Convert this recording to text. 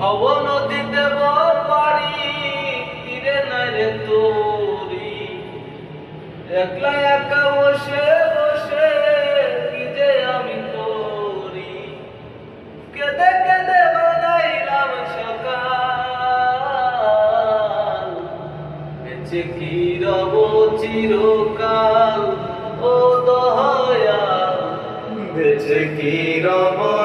ভব নদীতে পারি তীরে নাই রে তোরি একলা একা বসে বসে কি যে আমি করি কেঁদে কেঁদে বানাইলাম সকাল বেঁচে কি রব চিরকাল ও দয়াল বেঁচে কি রব